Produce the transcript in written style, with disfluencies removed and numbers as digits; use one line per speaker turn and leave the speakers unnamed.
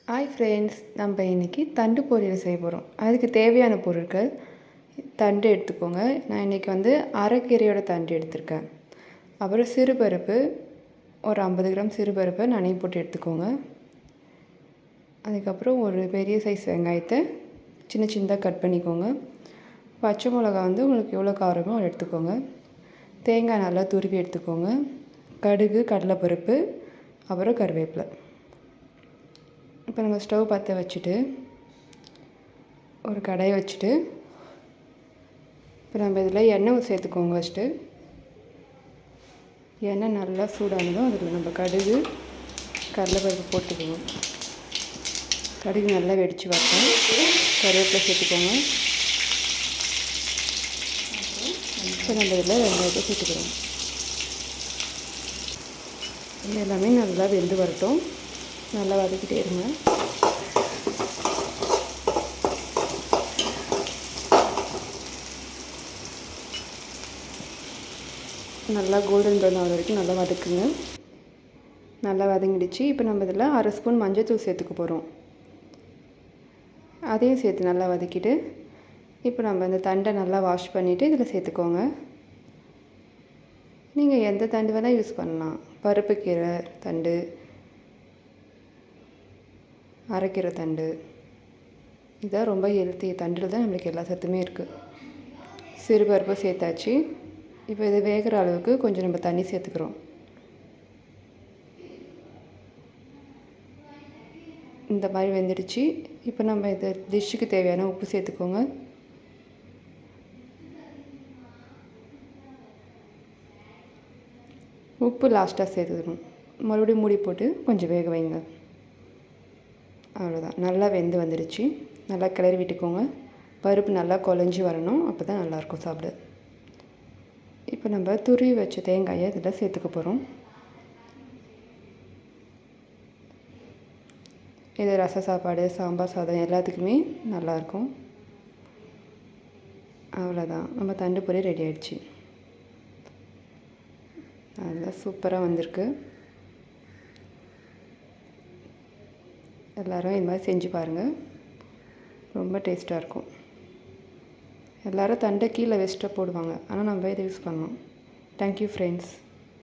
Hi friends, நம்ம இன்றைக்கி தண்டு பொரியல் செய்ய போகிறோம். அதுக்கு தேவையான பொருட்கள்: தண்டு எடுத்துக்கோங்க. நான் இன்றைக்கி அரைக்கீரையோட தண்டு எடுத்திருக்கேன். அப்புறம் சிறுபருப்பு, ஒரு 50 கிராம் சிறுபருப்பை நனைய போட்டு எடுத்துக்கோங்க. அதுக்கப்புறம் ஒரு பெரிய சைஸ் வெங்காயத்தை சின்ன சின்னதாக கட் பண்ணிக்கோங்க. பச்சை மிளகா உங்களுக்கு எவ்வளோ காரமோ அதை எடுத்துக்கோங்க. தேங்காய் நல்லா துருவி எடுத்துக்கோங்க. கடுகு, கடலைப்பருப்பு, அப்புறம் கருவேப்பிலை. இப்போ நம்ம ஸ்டவ் பற்ற வச்சுட்டு ஒரு கடாயை வச்சுட்டு இப்போ நம்ம இதில் எண்ணெய் சேர்த்துக்கோங்க. ஃபஸ்ட்டு எண்ணெய் நல்லா சூடானதும் அதில் நம்ம கடுகு, கடலைப்பருப்பு போட்டுக்குவோம். கடுகு நல்லா வெடித்து வரட்டும். கருவேப்பிலை சேர்த்துக்கோங்க. இப்போ நம்ம இதில் வெங்காயத்தை சேர்த்துக்கிறோம். எல்லாமே நல்லா வெந்து வரட்டும். நல்லா வதக்கிட்டே இருங்க. நல்லா கோல்டன் ப்ரௌன் ஆகிற வரைக்கும் நல்லா வதக்குங்க. நல்லா வதங்கிடுச்சு. இப்போ நம்ம இதில் 1/2 ஸ்பூன் மஞ்சள்தூள் சேர்த்துக்க போகிறோம். அதையும் சேர்த்து நல்லா வதக்கிட்டு இப்போ நம்ம இந்த தண்டை நல்லா வாஷ் பண்ணிவிட்டு இதில் சேர்த்துக்கோங்க. நீங்கள் எந்த தண்டு வேணால் யூஸ் பண்ணலாம். பருப்பு கீரை தண்டு, அரைக்கீரை தண்டு, இதான் ரொம்ப ஹெல்த்தி. தண்டில் தான் நம்மளுக்கு எல்லா சத்துமே இருக்குது. சிறுபருப்பு சேர்த்தாச்சு. இப்போ இது வேகிற அளவுக்கு கொஞ்சம் நம்ம தண்ணி சேர்த்துக்கிறோம். இந்த மாதிரி வெந்துடுச்சு. இப்போ நம்ம இது டிஷ்ஷுக்கு தேவையான உப்பு சேர்த்துக்கோங்க. உப்பு லாஸ்ட்டாக சேர்த்துக்கணும். மறுபடியும் மூடி போட்டு கொஞ்சம் வேக வைங்க. அவ்வளோதான், நல்லா வெந்து வந்துடுச்சு. நல்லா கிளறி விட்டுக்கோங்க. பருப்பு நல்லா குழஞ்சி வரணும், அப்போ தான் நல்லாயிருக்கும் சாப்பிட. இப்போ நம்ம துருவி வச்ச தேங்காயை இதில் சேர்த்துக்க போகிறோம். இது ரச சாப்பாடு, சாம்பார் சாதம் எல்லாத்துக்குமே நல்லாயிருக்கும். அவ்வளோதான், நம்ம தண்டு பொரியல் ரெடி ஆகிடுச்சு. நல்லா சூப்பராக வந்திருக்கு. எல்லோரும் இது மாதிரி செஞ்சு பாருங்கள். ரொம்ப டேஸ்ட்டாக இருக்கும். எல்லோரும் தண்டை கீழே வேஸ்ட்டாக போடுவாங்க, ஆனால் நம்ம இதை யூஸ் பண்ணோம். Thank you friends.